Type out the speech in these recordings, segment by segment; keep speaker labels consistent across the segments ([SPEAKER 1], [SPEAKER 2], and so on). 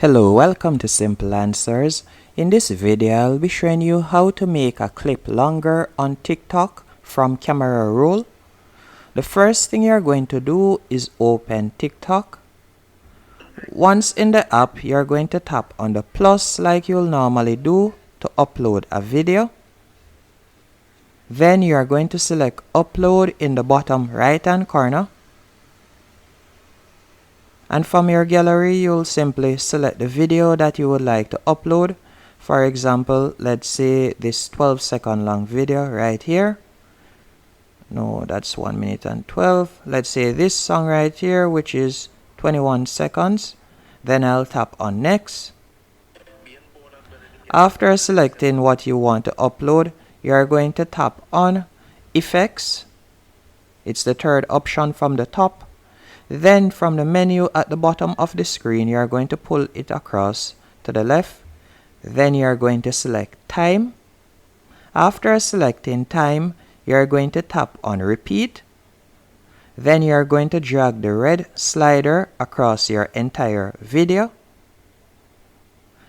[SPEAKER 1] Hello, welcome to Simple Answers. In this video, I'll be showing you how to make a clip longer on TikTok from camera roll. The first thing you're going to do is open TikTok. Once in the app, you're going to tap on the plus like you'll normally do to upload a video. Then you're going to select upload in the bottom right hand corner. And from your gallery, you'll simply select the video that you would like to upload. For example, let's say this 12-second long video right here. No, that's 1 minute and 12. Let's say this song right here, which is 21 seconds. Then I'll tap on next. After selecting what you want to upload, you're going to tap on effects. It's the third option from the top. Then from the menu at the bottom of the screen, you're going to pull it across to the left. Then you're going to select time. After selecting time, you're going to tap on repeat. Then you're going to drag the red slider across your entire video.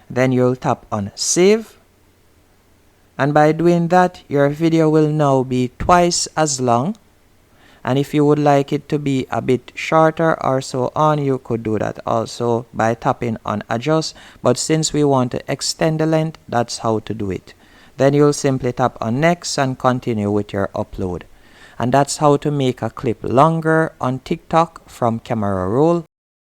[SPEAKER 1] Then you'll tap on save. And by doing that, your video will now be twice as long. And if you would like it to be a bit shorter or so on, you could do that also by tapping on adjust. But since we want to extend the length, that's how to do it. Then you'll simply tap on next and continue with your upload. And that's how to make a clip longer on TikTok from camera roll.